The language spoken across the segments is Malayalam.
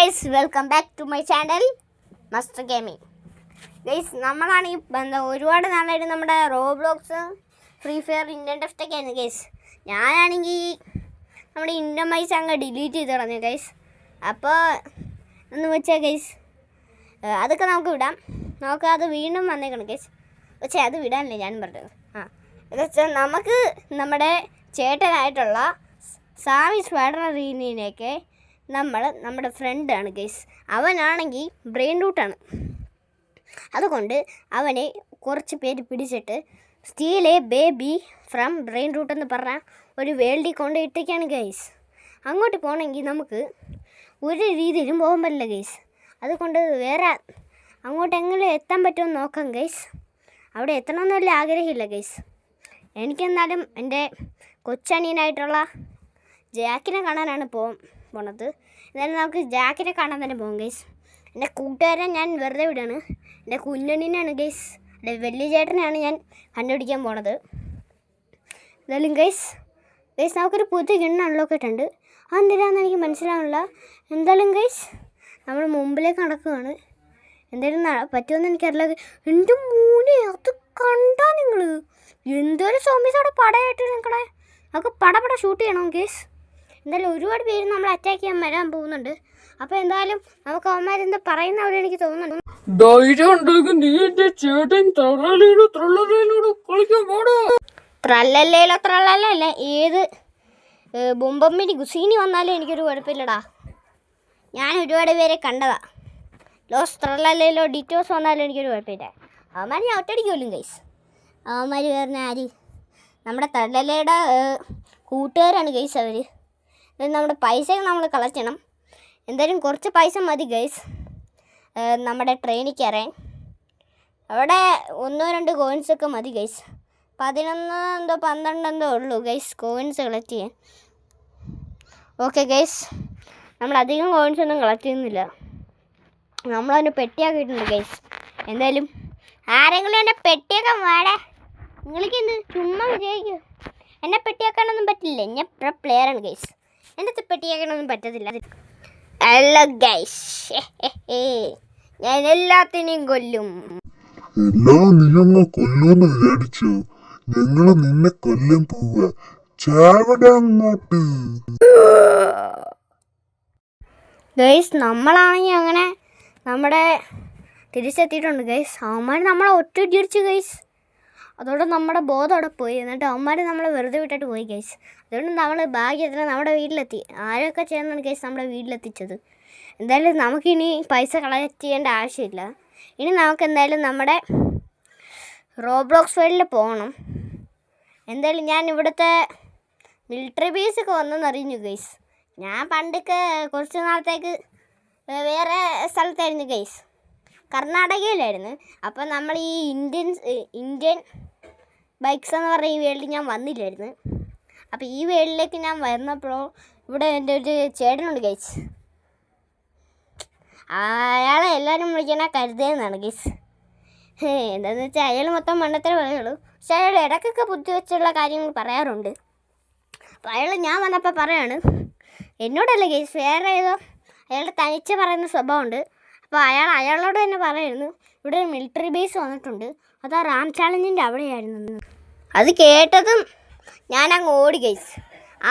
Guys, welcome back to my channel master gaming. Guys, നമ്മളാണെങ്കിൽ ഒരുപാട് നാളായിട്ട് നമ്മുടെ റോബ്ലോക്സ്, ഫ്രീ ഫയർ, ഇന്ത്യൻ ടെസ്റ്റൊക്കെ ആയിരുന്നു ഗൈസ്. ഞാനാണെങ്കിൽ നമ്മുടെ ഇന്ത്യൻ മൈസ് അങ്ങ് ഡിലീറ്റ് ചെയ്ത് കളഞ്ഞു ഗൈസ്. അപ്പോൾ എന്ന് വെച്ചാൽ ഗൈസ്, അതൊക്കെ നമുക്ക് വിടാം. നമുക്ക് അത് വീണ്ടും വന്നേക്കണം ഗൈസ്. പക്ഷേ അത് വിടാനല്ലേ ഞാൻ പറഞ്ഞത്. എന്ന് വെച്ചാൽ നമുക്ക് നമ്മുടെ ചേട്ടനായിട്ടുള്ള സാമി സ്വാഡറിനെയൊക്കെ നമ്മുടെ ഫ്രണ്ടാണ് ഗൈസ്. അവനാണെങ്കിൽ ബ്രെയിൻ റൂട്ടാണ്. അതുകൊണ്ട് അവനെ കുറച്ച് പേര് പിടിച്ചിട്ട് steal a baby from brain root എന്ന് പറഞ്ഞ ഒരു വേൾഡിൽ കൊണ്ട് ഇട്ടേക്കാണ് ഗൈസ്. അങ്ങോട്ട് പോകണമെങ്കിൽ നമുക്ക് ഒരു രീതിയിലും പോകാൻ പറ്റില്ല ഗൈസ്. അതുകൊണ്ട് വേറെ അങ്ങോട്ടെങ്കിലും എത്താൻ പറ്റുമെന്ന് നോക്കാം ഗൈസ്. അവിടെ എത്തണമെന്നല്ല ആഗ്രഹമില്ല ഗൈസ്. എനിക്കെന്നാലും എൻ്റെ കൊച്ചനിയനായിട്ടുള്ള ജാക്കിനെ കാണാനാണ് പോണത്. എന്നാലും നമുക്ക് ജാക്കിനെ കാണാൻ തന്നെ പോകും ഗൈസ്. എൻ്റെ കൂട്ടുകാരനെ ഞാൻ വെറുതെ വിടാണ്. എൻ്റെ കുഞ്ഞണ്ണിനാണ് ഗൈസ്, എൻ്റെ വലിയ ചേട്ടനെയാണ് ഞാൻ കണ്ടുപിടിക്കാൻ പോണത്. എന്തായാലും ഗൈസ് നമുക്കൊരു പുതിയ ഗണ്ണ് അൺലോക്ക് ഇട്ടുണ്ട്. അതെന്തിനാണെന്ന് എനിക്ക് മനസ്സിലാവില്ല. എന്തായാലും ഗൈസ് നമ്മൾ മുമ്പിലേക്ക് നടക്കുകയാണ്. എന്തായാലും പറ്റുമെന്ന് എനിക്കറിയില്ല. എൻ്റെ മൂനെ, അത് കണ്ടാ നിങ്ങൾ എന്തോരം സോംബീസ് അവിടെ പടയായിട്ട് നിൽക്കണേ. നമുക്ക് പടപട ഷൂട്ട് ചെയ്യണം ഗൈസ്. എന്തായാലും ഒരുപാട് പേര് നമ്മൾ അറ്റാക്ക് ചെയ്യാൻ വരാൻ പോകുന്നുണ്ട്. അപ്പോൾ എന്തായാലും നമുക്ക് അവന്മാരെന്താ പറയുന്നവരെ എനിക്ക് തോന്നുന്നുണ്ട്. ത്രല്ലല്ലേലോ ഏത് ബൊമ്പമ്മിനി ഗുസീനി വന്നാലും എനിക്കൊരു കുഴപ്പമില്ലടാ. ഞാൻ ഒരുപാട് പേരെ കണ്ടതാ. ലോസ് ത്രല്ലല്ലേലോ ഡിറ്റോസ് വന്നാലും എനിക്കൊരു കുഴപ്പമില്ല. അവന്മാർ ഞാൻ ഒറ്റടിക്കുമല്ലോ ഗൈസ്. അവന്മാർ പറഞ്ഞ ആര്? നമ്മുടെ ത്രല്ലല്ലയുടെ കൂട്ടുകാരാണ് ഗൈസ് അവർ. നമ്മുടെ പൈസ നമ്മൾ കളക്ട് ചെയ്യണം. എന്തായാലും കുറച്ച് പൈസ മതി ഗൈസ് നമ്മുടെ ട്രെയിനിൽ കയറാൻ. അവിടെ 1-2 കോയിൻസൊക്കെ മതി ഗൈസ്. 11-12 ഉള്ളൂ ഗൈസ് കോയിൻസ് കളക്ട് ചെയ്യാൻ. ഓക്കെ ഗൈസ്, നമ്മളധികം കോയിൻസൊന്നും കളക്ട് ചെയ്യുന്നില്ല. നമ്മളതിന് പെട്ടിയാക്കിയിട്ടുണ്ട് ഗൈസ്. എന്തായാലും ആരെങ്കിലും എൻ്റെ പെട്ടിയൊക്കെ വേണേ. നിങ്ങൾക്ക് എന്ത് ചുമ്മാ വിജയിക്കും. എന്നെ പെട്ടിയാക്കാനൊന്നും പറ്റില്ല. ഞാൻ പ്ലെയറാണ് ഗൈസ്. എൻ്റെ പെട്ടിയാക്കാനൊന്നും പറ്റത്തില്ല. അല്ല ഗൈസ്, ഞാൻ എല്ലാത്തിനെയും കൊല്ലും. നിന്നെ വിചാരിച്ചു ഞങ്ങള് നിന്നെ കൊല്ലാൻ പോവുക. അങ്ങോട്ട് ഗൈസ്, നമ്മളാണെങ്കിൽ അങ്ങനെ നമ്മുടെ തിരിച്ചെത്തിയിട്ടുണ്ട് ഗൈസ്. അവന്മാർ നമ്മളെ ഒറ്റയിടിച്ചു ഗൈസ്. അതോടെ നമ്മുടെ ബോധം അവിടെ പോയി. എന്നിട്ട് അവന്മാർ നമ്മളെ വെറുതെ വിട്ടിട്ട് പോയി ഗൈസ്. അതുകൊണ്ട് നമ്മൾ ഭാഗ്യത്തിന് നമ്മുടെ വീട്ടിലെത്തി. ആരൊക്കെ ചേർന്നാണ് ഗൈസ് നമ്മുടെ വീട്ടിലെത്തിച്ചത്. എന്തായാലും നമുക്കിനി പൈസ കളക്ട് ചെയ്യേണ്ട ആവശ്യമില്ല. ഇനി നമുക്ക് എന്തായാലും നമ്മുടെ റോബ്ലോക്സ് വേൾഡിൽ പോകണം. എന്തായാലും ഞാൻ ഇവിടുത്തെ മിലിറ്ററി ബേസൊക്കെ വന്നെന്നറിഞ്ഞു ഗൈസ്. ഞാൻ പണ്ടൊക്കെ കുറച്ച് നാളത്തേക്ക് വേറെ സ്ഥലത്തായിരുന്നു ഗൈസ്, കർണാടകയിലായിരുന്നു. അപ്പോൾ നമ്മൾ ഈ ഇന്ത്യൻ ബൈക്സ് എന്ന് പറഞ്ഞ ഈ വേൾഡിൽ ഞാൻ വന്നില്ലായിരുന്നു. അപ്പോൾ ഈ വേൾഡിലേക്ക് ഞാൻ വന്നപ്പോൾ ഇവിടെ എൻ്റെ ഒരു ചേട്ടനുണ്ട് ഗൈസ്. അയാളെ എല്ലാവരും വിളിക്കണ കരുതേന്നാണ് ഗൈസ്. എന്താണെന്ന് വെച്ചാൽ അയാൾ മൊത്തം മണ്ടത്തരം പറയുള്ളൂ. പക്ഷെ അയാൾ ഇടയ്ക്കൊക്കെ ബുദ്ധി വെച്ചുള്ള കാര്യങ്ങൾ പറയാറുണ്ട്. അപ്പോൾ അയാൾ ഞാൻ വന്നപ്പോൾ പറയാണ്, എന്നോടല്ല ഗൈസ്, വേറെ ഏതോ അയാളുടെ തനിച്ച് പറയുന്ന സ്വഭാവമുണ്ട്. അപ്പോൾ അയാളോട് തന്നെ പറയുന്നു, ഇവിടെ ഒരു മിലിറ്ററി ബേസ് വന്നിട്ടുണ്ട്, അത് ആ റാം ചാലഞ്ചിൻ്റെ അവിടെയായിരുന്നു. അത് കേട്ടതും ഞാനങ്ങ് ഓടി ഗൈസ്.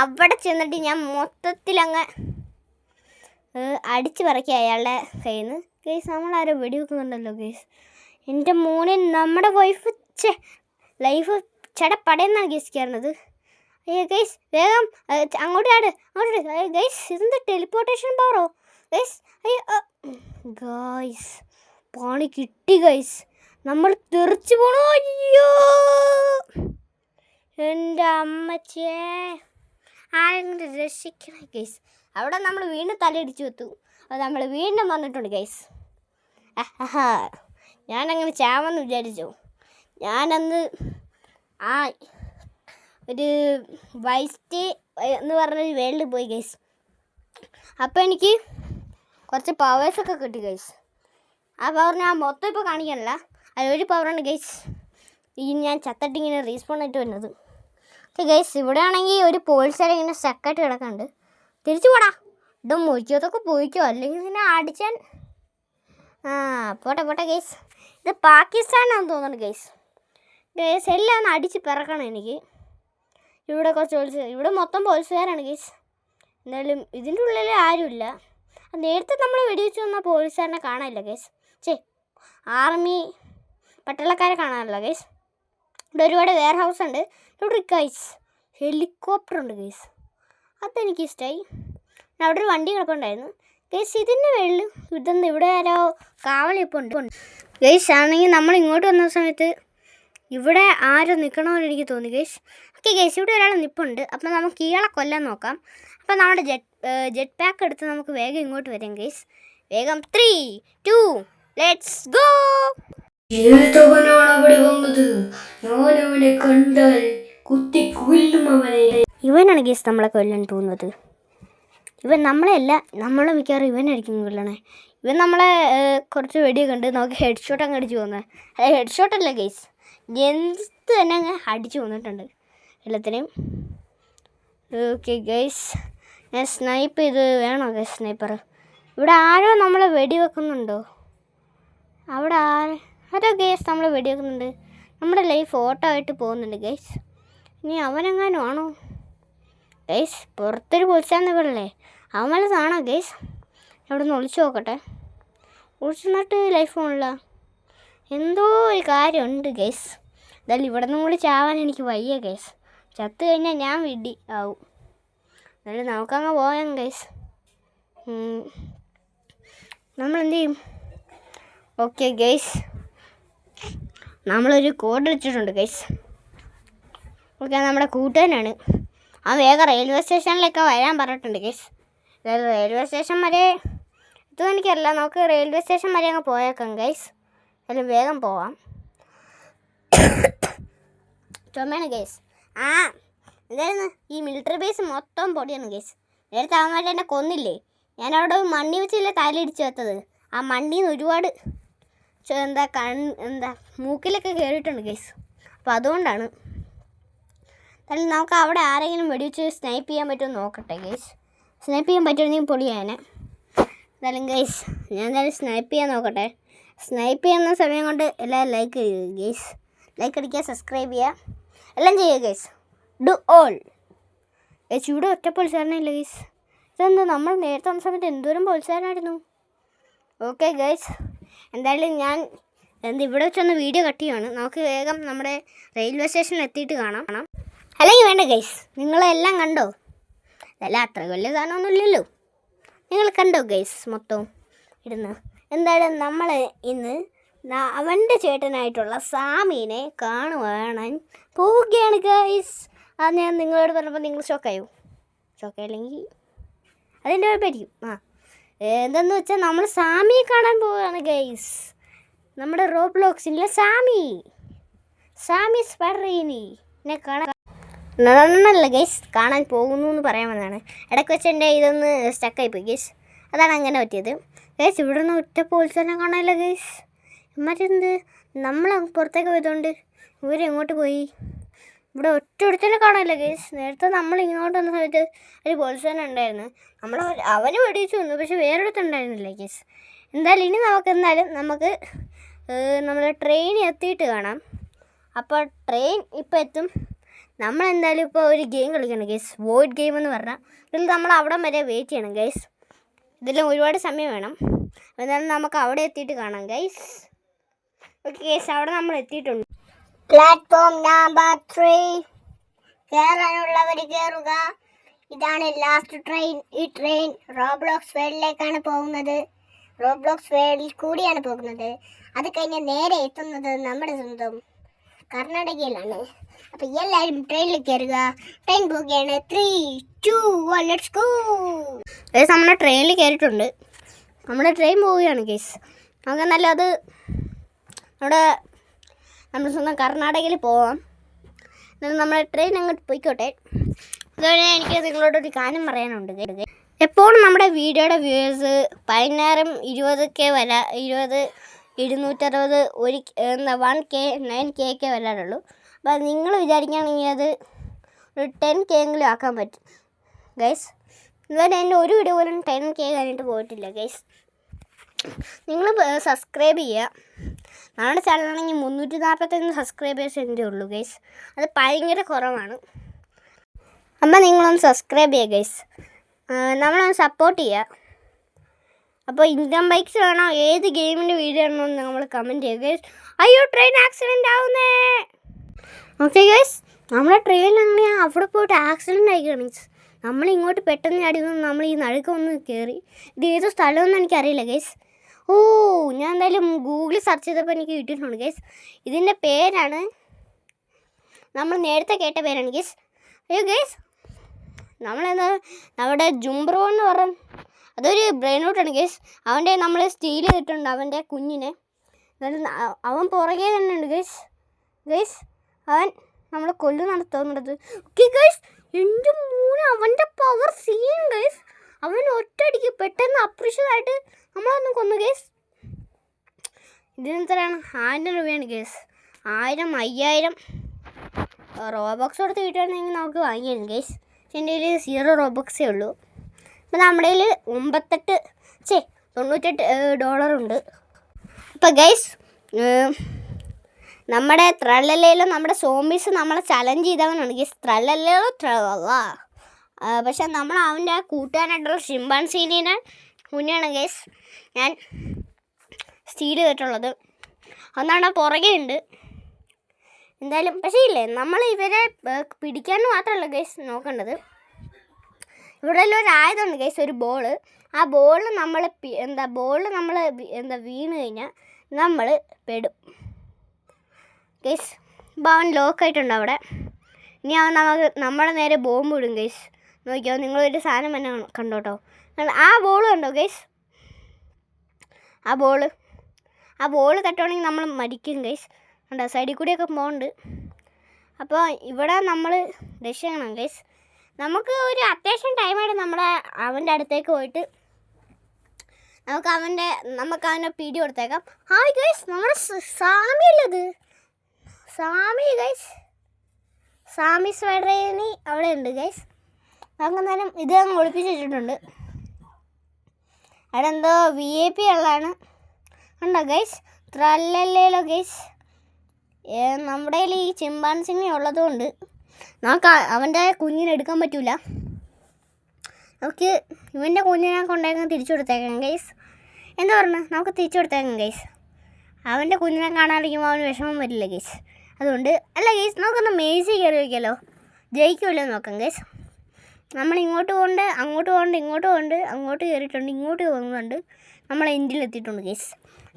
അവിടെ ചെന്നിട്ട് ഞാൻ മൊത്തത്തിലങ്ങ് അടിച്ച് പറക്കി അയാളുടെ കയ്യിൽ നിന്ന്. ഗൈസ്, നമ്മളാരോ വെടിവെക്കുന്നുണ്ടല്ലോ ഗൈസ്. എൻ്റെ മോനെ, നമ്മുടെ ലൈഫ് ചടപ്പടയെന്നാണ് ഗൈസ് കയറുന്നത്. അയ്യോ ഗൈസ്, വേഗം അങ്ങോട്ട് ഗൈസ്. ഇതെന്താ ടെലിപ്പോർട്ടേഷൻ പവറോ ഗൈസ്? അയ്യോ ഗൈസ്, പണി കിട്ടി ഗൈസ്. നമ്മൾ തെറിച്ച് പോണോ? അയ്യോ എൻ്റെ അമ്മച്ചേ, ആരെങ്കിലും രക്ഷിക്കണം ഗൈസ്. അവിടെ നമ്മൾ വീണ്ടും തലയിടിച്ച് വെത്തു. അത് നമ്മൾ വീണ്ടും വന്നിട്ടുണ്ട് ഗൈസ്. ഞാനങ്ങനെ ചാവെന്ന് വിചാരിച്ചു. ഞാനന്ന് ആ ഒരു വൈസ്റ്റ് എന്ന് പറഞ്ഞൊരു വേൾഡിൽ പോയി ഗൈസ്. അപ്പോൾ എനിക്ക് കുറച്ച് പവേഴ്സൊക്കെ കിട്ടി ഗൈസ്. ആ പവർ ഞാൻ മൊത്തം ഇപ്പോൾ കാണിക്കാനില്ല. അതിലൊരു പവറാണ് ഗൈസ് ഈ ഞാൻ ചത്തട്ടിങ്ങനെ റീസ്പോൺ ആയിട്ട് വരുന്നത്. ഓക്കെ ഗൈസ്, ഇവിടെ ആണെങ്കിൽ ഒരു പോലീസുകാരെ ഇങ്ങനെ സ്റ്റക്കായിട്ട് കിടക്കുന്നുണ്ട്. തിരിച്ചു പോടാ, ഇത് മുറിക്കത്തൊക്കെ പോയിക്കോ, അല്ലെങ്കിൽ ഇതിനെ അടിച്ചാൻ. പോട്ടെ ഗൈസ്. ഇത് പാകിസ്ഥാനാണെന്ന് തോന്നുന്നു ഗൈസ്. എല്ലാം ഒന്ന് അടിച്ച് പിറക്കണം എനിക്ക്. ഇവിടെ കുറച്ച് ഇവിടെ മൊത്തം പോലീസുകാരാണ് ഗൈസ്. എന്തായാലും ഇതിൻ്റെ ഉള്ളിൽ ആരുമില്ല. നേരത്തെ നമ്മൾ വെടിവെച്ച് വന്ന പോലീസുകാരനെ കാണാനില്ല ഗൈസ്. ആർമി പട്ടാളക്കാരെ കാണാനില്ല ഗൈസ്. ഇവിടെ ഒരുപാട് വെയർ ഹൗസ് ഉണ്ട്. ഇവിടെ ഗൈസ് ഹെലികോപ്റ്റർ ഉണ്ട് ഗൈസ്. അതെനിക്കിഷ്ടമായി. അവിടെ ഒരു വണ്ടി കിടപ്പുണ്ടായിരുന്നു ഗൈസ്. ഇതിൻ്റെ മേളിൽ ഇവിടെ ആരോ കാവലിപ്പോൾ ഉണ്ട് ഗൈസ്. ആണെങ്കിൽ നമ്മൾ ഇങ്ങോട്ട് വന്ന സമയത്ത് ഇവിടെ ആരോ നിൽക്കണമെന്ന് എനിക്ക് തോന്നി ഗൈസ്. ഓക്കെ ഗൈസ്, ഇവിടെ ഒരാൾ നിൽപ്പുണ്ട്. അപ്പം നമുക്ക് ഇയാളെ കൊല്ലാൻ നോക്കാം. അപ്പം നമ്മുടെ ജെറ്റ് പാക്ക് എടുത്ത് നമുക്ക് വേഗം ഇങ്ങോട്ട് വരാം ഗൈസ്. വേഗം 3, 2 ലെറ്റ്സ് ഗോ. ഇവനാണ് ഗൈസ് നമ്മളെ കൊല്ലാൻ പോകുന്നത്. ഇവൻ നമ്മളെയല്ല, നമ്മളെ മിക്കവാറും ഇവനായിരിക്കും കൊല്ലണേ. ഇവൻ നമ്മളെ കുറച്ച് വെടിയൊക്കെ ഉണ്ട്, നമുക്ക് ഹെഡ് ഷോട്ട് അങ്ങ് അടിച്ച് പോകുന്നത്. അതായത് ഹെഡ് ഷോട്ടല്ല ഗൈസ്, എന്ത് തന്നെ അങ്ങ് അടിച്ചു വന്നിട്ടുണ്ട് എല്ലാത്തിനെയും. ഓക്കെ ഗൈസ്, ഞാൻ സ്നൈപ്പ് ചെയ്ത് വേണോ ഗൈസ് സ്നൈപ്പർ? ഇവിടെ ആരോ നമ്മളെ വെടിവെക്കുന്നുണ്ടോ? അവിടെ ആരോ ഗൈസ് നമ്മളെ വെടിവെക്കുന്നുണ്ട്. നമ്മുടെ ലൈഫ് ഓട്ടോ ആയിട്ട് പോകുന്നുണ്ട് ഗൈസ്. ഇനി അവനെങ്ങാനും ആണോ ഗൈസ്? പുറത്തൊരു പൊളിച്ചാന്നല്ലേ, അവന്മാരതാണോ ഗൈസ്? അവിടെ നിന്ന് ഒളിച്ചു നോക്കട്ടെ. ഒളിച്ചു നിന്നിട്ട് ലൈഫ് പോണില്ല. എന്തോ ഒരു കാര്യമുണ്ട് ഗൈസ്. എന്തായാലും ഇവിടെ നിന്നും കൂടി ചാവാൻ എനിക്ക് വയ്യ ഗൈസ്. ചത്ത് കഴിഞ്ഞാൽ ഞാൻ വിഡി ആവും. എന്നാലും നമുക്കങ്ങ് പോയാം ഗൈസ്. നമ്മളെന്ത് ചെയ്യും? ഓക്കെ ഗൈസ്, നമ്മളൊരു കോഡ് വെച്ചിട്ടുണ്ട് ഗൈസ്. ഓക്കെ, നമ്മുടെ കൂട്ടുകാരനാണ്. ആ വേഗം റെയിൽവേ സ്റ്റേഷനിലൊക്കെ വരാൻ പറഞ്ഞിട്ടുണ്ട് ഗൈസ്. അതായത് റെയിൽവേ സ്റ്റേഷൻ വരെ ഇതൊന്നും എനിക്കറിയില്ല. നമുക്ക് റെയിൽവേ സ്റ്റേഷൻ വരെ അങ്ങ് പോയേക്കാം ഗൈസ്. അതിൽ വേഗം പോവാം. ചുമയാണ് ഗൈസ്. എന്തായിരുന്നു ഈ മിലിറ്ററി ബേസ് മൊത്തം പൊടിയാണ് ഗൈസ്. നേരത്തെ അവന്മാരെ എന്നെ കൊന്നില്ലേ? ഞാൻ അവിടെ മണ്ണി വെച്ചില്ലേ തലയിടിച്ച് വെച്ചത്. ആ മണ്ണിൽ നിന്ന് ഒരുപാട് മൂക്കിലൊക്കെ കയറിയിട്ടുണ്ട് ഗൈസ്. അപ്പോൾ അതുകൊണ്ടാണ്. എന്നാലും നമുക്ക് അവിടെ ആരെങ്കിലും വെടിവെച്ച് സ്നൈപ്പ് ചെയ്യാൻ പറ്റുമോ നോക്കട്ടെ ഗൈസ്. സ്നൈപ്പ് ചെയ്യാൻ പറ്റുമെങ്കിൽ പൊളിയാനെ. എന്തായാലും ഗൈസ്, ഞാൻ എന്തായാലും സ്നൈപ്പ് ചെയ്യാൻ നോക്കട്ടെ. സ്നൈപ്പ് ചെയ്യുന്ന സമയം കൊണ്ട് എല്ലാവരും ലൈക്ക് ചെയ്യുക ഗൈസ്. ലൈക്ക് അടിക്കുക, സബ്സ്ക്രൈബ് ചെയ്യുക, എല്ലാം ചെയ്യുക ഗൈസ്. Do all guys. ഇവിടെ ഒറ്റ പോലീസുകാരനില്ല ഗൈസ്. ഇതെന്താ, നമ്മൾ നേരത്തെ വന്ന സമയത്ത് എന്തോരം പോലീസുകാരനായിരുന്നു. ഓക്കെ ഗൈസ്, എന്തായാലും ഞാൻ ഇവിടെ വെച്ചൊന്ന് വീഡിയോ കട്ട് ചെയ്യുകയാണ്. നമുക്ക് വേഗം നമ്മുടെ റെയിൽവേ സ്റ്റേഷനിൽ എത്തിയിട്ട് കാണാം. അല്ലെങ്കിൽ വേണ്ട ഗൈസ്, നിങ്ങളെല്ലാം കണ്ടോ? ഇതെല്ലാം അത്ര വലിയ സാധനമൊന്നുമില്ലല്ലോ. നിങ്ങൾ കണ്ടോ ഗൈസ് മൊത്തം ഇടുന്ന്? എന്തായാലും നമ്മൾ ഇന്ന് അവൻ്റെ ചേട്ടനായിട്ടുള്ള സാമീനെ കാണുവാൻ പോവുകയാണ് ഗൈസ്. അത് ഞാൻ നിങ്ങളോട് പറഞ്ഞപ്പോൾ നിങ്ങൾ ഷോക്കായോ? ഷോക്കായില്ലെങ്കിൽ അതിൻ്റെ കുഴപ്പമായിരിക്കും. എന്തെന്ന് വെച്ചാൽ നമ്മൾ സാമിയെ കാണാൻ പോവുകയാണ് ഗൈസ്. നമ്മുടെ റോബ്ലോക്സിലെ സാമി സ്പെറീനി എന്നെ കാണാൻ നന്നല്ല ഗൈസ്, കാണാൻ പോകുന്നു എന്ന് പറയാൻ വന്നതാണ്. ഇടയ്ക്ക് വെച്ച് എൻ്റെ ഇതൊന്ന് സ്റ്റക്കായിപ്പോയി ഗൈസ്, അതാണ് അങ്ങനെ പറ്റിയത് ഗൈസ്. ഇവിടെ നിന്ന് ഒറ്റ പോലീസിനെ കാണാനില്ല ഗൈസ്. മറ്റെന്ത്, നമ്മൾ പുറത്തേക്ക് പോയതുകൊണ്ട് ഇവരെങ്ങോട്ട് പോയി? ഇവിടെ ഒറ്റ ഒരുത്തനെ കാണാനില്ല ഗൈസ്. നേരത്തെ നമ്മൾ ഇങ്ങോട്ട് വന്ന സമയത്ത് ഒരു പോലീസുകാരൻ ഉണ്ടായിരുന്നു. അവന് വെടിവെച്ച് വന്നു, പക്ഷെ വേറൊരുത്തുണ്ടായിരുന്നില്ല ഗൈസ്. എന്തായാലും ഇനി നമുക്ക് നമ്മൾ ട്രെയിൻ എത്തിയിട്ട് കാണാം. അപ്പോൾ ട്രെയിൻ ഇപ്പോൾ എത്തും. നമ്മളെന്തായാലും ഇപ്പോൾ ഒരു ഗെയിം കളിക്കണം ഗൈസ്, വോയിഡ് ഗെയിം എന്ന് പറഞ്ഞാൽ. ഇതിൽ നമ്മൾ അവിടം വരെ വെയിറ്റ് ചെയ്യണം ഗൈസ്. ഇതിലും ഒരുപാട് സമയം വേണം. എന്നാലും നമുക്ക് അവിടെ എത്തിയിട്ട് കാണാം ഗൈസ്. ഓക്കെ ഗൈസ്, അവിടെ നമ്മൾ എത്തിയിട്ടുണ്ട്. Platform number 3. കയറാനുള്ളവർ കയറുക. ഇതാണ് ലാസ്റ്റ് ട്രെയിൻ. ഈ ട്രെയിൻ റോബ്ലോക്സ് വേൾഡിലേക്കാണ് പോകുന്നത്. റോബ്ലോക്സ് വേൾഡിൽ കൂടിയാണ് പോകുന്നത്. അത് കഴിഞ്ഞ് നേരെ എത്തുന്നത് നമ്മുടെ സ്വന്തം കർണാടകയിലാണ്. അപ്പോൾ എല്ലാവരും ട്രെയിനിൽ കയറുക. ട്രെയിൻ പോവുകയാണ്. 3, 2 1 ലെറ്റ്സ് ഗോ. ഗൈസ്, നമ്മുടെ ട്രെയിനിൽ കയറിയിട്ടുണ്ട്. നമ്മുടെ ട്രെയിൻ പോവുകയാണ് ഗൈസ്. നമുക്ക് എന്നാലും അത് നമ്മുടെ സ്വന്തം കർണാടകയിൽ പോവാം. എന്നാലും നമ്മുടെ ട്രെയിൻ അങ്ങോട്ട് പോയിക്കോട്ടെ. അതുപോലെ എനിക്ക് നിങ്ങളോടൊരു കാര്യം പറയാനുണ്ട്. എപ്പോഴും നമ്മുടെ വീഡിയോയുടെ വ്യൂവേഴ്സ് 16 20K 20 260 1K 9K വരാറുള്ളൂ. അപ്പോൾ നിങ്ങൾ വിചാരിക്കുകയാണെങ്കിൽ അത് ഒരു 10K എങ്കിലും ആക്കാൻ പറ്റും ഗൈസ്. ഇതുവരെ എൻ്റെ ഒരു വീഡിയോ പോലും 10K കഴിഞ്ഞിട്ട് പോയിട്ടില്ല ഗൈസ്. നിങ്ങൾ സബ്സ്ക്രൈബ് ചെയ്യുക. നമ്മുടെ ചാനലാണെങ്കിൽ 341 സബ്സ്ക്രൈബേഴ്സ് എൻ്റെ ഉള്ളൂ ഗൈസ്. അത് ഭയങ്കര കുറവാണ്. അപ്പം നിങ്ങളൊന്ന് സബ്സ്ക്രൈബ് ചെയ്യുക ഗൈസ്. നമ്മളൊന്ന് സപ്പോർട്ട് ചെയ്യുക. അപ്പോൾ ഇൻകം ബൈക്സ് വേണോ, ഏത് ഗെയിമിൻ്റെ വീഡിയോ ആണോ എന്ന് നമ്മൾ കമൻറ്റ് ചെയ്യുക ഗൈസ്. അയ്യോ ട്രെയിൻ ആക്സിഡൻ്റ് ആവുന്നേ. ഓക്കെ ഗൈസ്, നമ്മുടെ ട്രെയിൻ അങ്ങനെയാണ് അവിടെ പോയിട്ട് ആക്സിഡൻ്റ് ആയിക്കാണ്. നമ്മളിങ്ങോട്ട് പെട്ടെന്ന് ചാടിയൊന്നും നമ്മൾ ഈ നടുക്കൊന്ന് കയറി. ഇത് ഏതോ സ്ഥലമൊന്നും എനിക്കറിയില്ല ഗൈസ്. ഓ, ഞാൻ എന്തായാലും ഗൂഗിളിൽ സെർച്ച് ചെയ്തപ്പോൾ എനിക്ക് കിട്ടിയിട്ടുണ്ട് ഗൈസ്. ഇതിൻ്റെ പേരാണ്, നമ്മൾ നേരത്തെ കേട്ട പേരാണ് ഗൈസ്. അയ്യോ ഗൈസ്, നമ്മളെന്താ നമ്മുടെ ജുംബ്രോ എന്ന് പറഞ്ഞ അതൊരു ബ്രെയിൻ ഔട്ടാണ് ഗൈസ്. അവൻ്റെ നമ്മൾ സ്റ്റീൽ ചെയ്തിട്ടുണ്ട് അവൻ്റെ കുഞ്ഞിനെ. അവൻ പുറകെ തന്നെ ഉണ്ട് ഗൈസ്. ഗൈസ്, അവൻ നമ്മളെ കൊല്ലുന്നാണ് തോന്നുന്നത്. ഓക്കെ ഗൈസ്, എൻ്റെ മൂന്ന് അവൻ്റെ പവർ സീൻ ഗൈസ്. അവൻ ഒറ്റയടിക്ക് പെട്ടെന്ന് അപ്രീഷ്യതായിട്ട് നമ്മളൊന്നും കൊന്നു ഗൈസ്. ഇതിനെത്രയാണ്? 1000 രൂപയാണ് ഗൈസ്. 1000, 5000 റോബോക്സ് കൊടുത്ത് കിട്ടുകയാണെങ്കിൽ നമുക്ക് വാങ്ങിയിരുന്നു ഗൈസ്. പക്ഷെ എൻ്റെ കയ്യിൽ 0 റോബോക്സേ ഉള്ളൂ. ഇപ്പം നമ്മുടെ കയ്യിൽ $98 അപ്പോൾ ഗൈസ്, നമ്മുടെ ത്രല്ലലയിലും നമ്മുടെ സോംബീസ് നമ്മളെ ചലഞ്ച് ചെയ്തവനാണ് ഗൈസ്. ത്രല്ലലോ പക്ഷെ നമ്മൾ അവൻ്റെ കൂട്ടുകാരായിട്ടുള്ള ഷിംപാൻസീനെ മുന്നെയാണ് ഗൈസ് ഞാൻ സ്റ്റീൽ ചെയ്തിട്ടുള്ളത്. ഒന്നാണ് പുറകെ ഉണ്ട് എന്തായാലും. പക്ഷേ ഇല്ലേ, നമ്മൾ ഇവരെ പിടിക്കാൻ മാത്രമല്ല ഗൈസ് നോക്കേണ്ടത്. ഇവിടെ എല്ലാം ഒരു ആയുധമുണ്ട് ഗൈസ്, ഒരു ബോള്. ആ ബോൾ നമ്മൾ വീണ് കഴിഞ്ഞാൽ നമ്മൾ പെടും ഗൈസ്. ഇപ്പോൾ അവൻ ലോക്കായിട്ടുണ്ട് അവിടെ. ഇനി അവൻ നമ്മളെ നേരെ ബോംബ് ഇടും ഗൈസ്. നോക്കിയോ, നിങ്ങളൊരു സാധനം തന്നെ കണ്ടോട്ടോ. ആ ബോൾ കണ്ടോ ഗൈസ്? ആ ബോൾ തട്ടുവാണെങ്കിൽ നമ്മൾ മരിക്കും ഗൈസ്. കണ്ടോ, സൈഡിൽ കൂടിയൊക്കെ പോകുന്നുണ്ട്. അപ്പോൾ ഇവിടെ നമ്മൾ രക്ഷണം ഗൈസ്. നമുക്ക് ഒരു അത്യാവശ്യം ടൈമായിട്ട് അവൻ്റെ അടുത്തേക്ക് പോയിട്ട് നമുക്ക് അവൻ്റെ പിടി കൊടുത്തേക്കാം. ഹായ് ഗൈസ്, നമ്മുടെ സാമിയല്ലത്, സാമി ഗൈസ്. സാമി സ്പൈഡറേനി അവിടെ ഉണ്ട് ഗൈസ്. നമുക്ക് നേരം ഇത് അങ്ങ് ഒളിപ്പിച്ച് വെച്ചിട്ടുണ്ട്. അവിടെ എന്തോ VIP ഉള്ളതാണ് ഉണ്ടോ ഗൈസ്. ത്രല്ലല്ലോ ഗൈസ്. നമ്മുടെ കയ്യിൽ ഈ ചിമ്പാൻസിനെ ഉള്ളതുകൊണ്ട് നമുക്ക് അവൻ്റെ കുഞ്ഞിനെ എടുക്കാൻ പറ്റില്ല. നമുക്ക് ഇവൻ്റെ കുഞ്ഞിനെ കൊണ്ടേക്കാൻ തിരിച്ചു കൊടുത്തേക്കാം ഗൈസ്. എന്താ പറഞ്ഞു, നമുക്ക് തിരിച്ചു കൊടുത്തേക്കാം ഗൈസ്. അവൻ്റെ കുഞ്ഞിനെ കാണാതിരിക്കുമ്പോൾ അവന് വിഷമം വരില്ല ഗൈസ്. അതുകൊണ്ട് അല്ല ഗൈസ്, നമുക്കൊന്ന് മേസി കയറി വയ്ക്കാമല്ലോ, ജയിക്കുമല്ലോ നോക്കാം ഗൈസ്. നമ്മൾ ഇങ്ങോട്ട് പോകുന്നുണ്ട്, അങ്ങോട്ട് പോകുന്നുണ്ട്, ഇങ്ങോട്ട് പോകുന്നുണ്ട്, അങ്ങോട്ട് കയറിയിട്ടുണ്ട്, ഇങ്ങോട്ട് പോകുന്നുണ്ട്. നമ്മൾ എൻഡിലെത്തിയിട്ടുണ്ട് ഗൈസ്.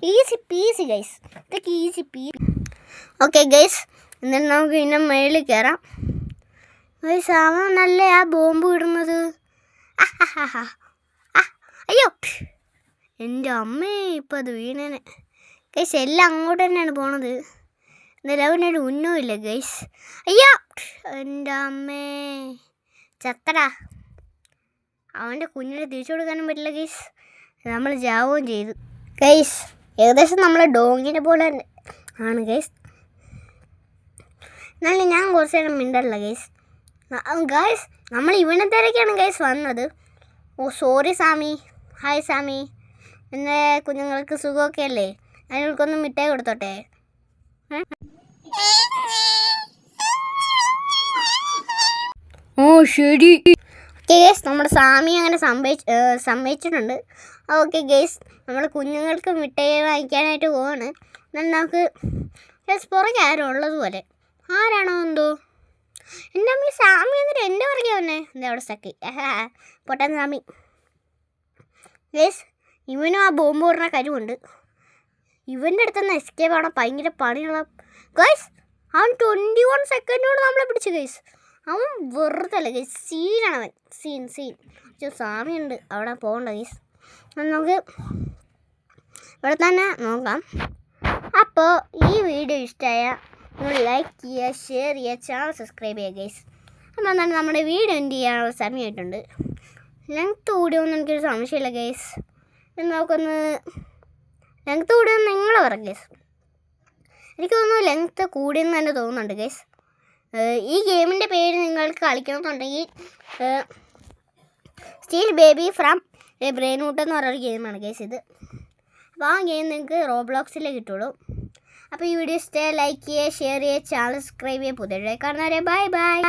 ഈസി പീസി ഗൈസ്, ഇതൊക്കെ ഈസി പീസ്. ഓക്കെ ഗൈസ്, എന്നിട്ട് നമുക്ക് പിന്നെ മേളിൽ കയറാം ഗൈസ്. അവൻ നല്ല ആ ബോംബ് ഇടുന്നത്. അയ്യോ എൻ്റെ അമ്മേ, ഇപ്പം അത് വീണേനെ ഗൈസ്. എല്ലാം അങ്ങോട്ട് തന്നെയാണ് പോണത്. എന്നാലും അവനൊരു ഉന്നമില്ല ഗൈസ്. അയ്യോ എൻ്റെ അമ്മേ, ചത്തടാ. അവൻ്റെ കുഞ്ഞിനെ തിരിച്ചു കൊടുക്കാനും പറ്റില്ല ഗൈസ്. നമ്മൾ ജാവുകയും ചെയ്തു ഗൈസ്. ഏകദേശം നമ്മൾ ഡോങ്ങിനെ പോലെ ആണ് ഗൈസ്. എന്നാലും ഞാൻ കുറച്ച് നേരം മിണ്ടല്ല ഗൈസ്. ഗൈസ്, നമ്മൾ ഇവനെ തിരക്കാണ് ഗൈസ് വന്നത്. ഓ സോറി സാമി. ഹായ് സാമി, എൻ്റെ കുഞ്ഞുങ്ങൾക്ക് സുഖമൊക്കെ അല്ലേ? അതിനൊക്കൊന്ന് മിഠായി കൊടുത്തോട്ടെ. ഓ ശരി. ഓക്കെ ഗൈസ്, നമ്മുടെ സാമി അങ്ങനെ സമ്മതിച്ചിട്ടുണ്ട്. ഓക്കെ ഗൈസ്, നമ്മൾ കുഞ്ഞുങ്ങൾക്ക് മിഠായി വാങ്ങിക്കാനായിട്ട് പോവാണ്. എന്നാൽ നമുക്ക് ഗൈസ് പുറകെ ആരും ഉള്ളതുപോലെ. ആരാണോ എന്തോ എൻ്റെ അമ്മ സാമി എന്നിട്ട് എൻ്റെ പുറകെ വന്നേ. എന്താ അവിടെ സ്റ്റക്ക് പൊട്ടാൻ സാമി ഗൈസ്. ഇവനും ആ ബോംബ് പറഞ്ഞ കഴിവുണ്ട്. ഇവൻ്റെ അടുത്തുനിന്ന് എസ്കേപ്പ് ആണോ ഭയങ്കര പണിയുള്ള ഗൈസ്. അവൻ 21 സെക്കൻഡോട് നമ്മളെ പിടിച്ചു ഗൈസ്. അവൻ വെറുതെ അല്ല ഗൈസ്, സീനാണ് അവൻ. സീൻ സാമി ഉണ്ട് അവിടെ പോകണ്ട ഗൈസ്. നമുക്ക് ഇവിടെ തന്നെ നോക്കാം. അപ്പോൾ ഈ വീഡിയോ ഇഷ്ടമായ നിങ്ങൾ ലൈക്ക് ചെയ്യുക, ഷെയർ ചെയ്യുക, ചാനൽ സബ്സ്ക്രൈബ് ചെയ്യുക ഗൈസ്. അപ്പോൾ എന്താണ് നമ്മുടെ വീഡിയോ എന്ത് ചെയ്യാനുള്ള സമയമായിട്ടുണ്ട്. ലെങ്ത്ത് കൂടിയൊന്നും എനിക്കൊരു സംശയമില്ല ഗൈസ്. നമുക്കൊന്ന് ലെങ്ത്ത് കൂടിയൊന്നും നിങ്ങൾ പറ ഗൈസ്. എനിക്ക് തോന്നുന്നു ലെങ്ത്ത് കൂടിയെന്ന് തന്നെ തോന്നുന്നുണ്ട് ഗൈസ്. ഈ ഗെയിമിൻ്റെ പേര് നിങ്ങൾക്ക് കളിക്കണമെന്നുണ്ടെങ്കിൽ സ്റ്റീൽ ബേബി ഫ്രം എ ബ്രെയിൻവുഡ് എന്ന് പറഞ്ഞൊരു ഗെയിമാണ് ഗൈസ് ഇത്. അപ്പോൾ ആ ഗെയിം നിങ്ങൾക്ക് റോബ്ലോക്സിലേ കിട്ടുള്ളൂ. അപ്പോൾ ഈ വീഡിയോ ഇഷ്ടമായി ലൈക്ക് ചെയ്യുക, ഷെയർ ചെയ്യുക, ചാനൽ സബ്സ്ക്രൈബ് ചെയ്യുക. പുതിയ കാണുന്നവരെ ബൈ ബൈ.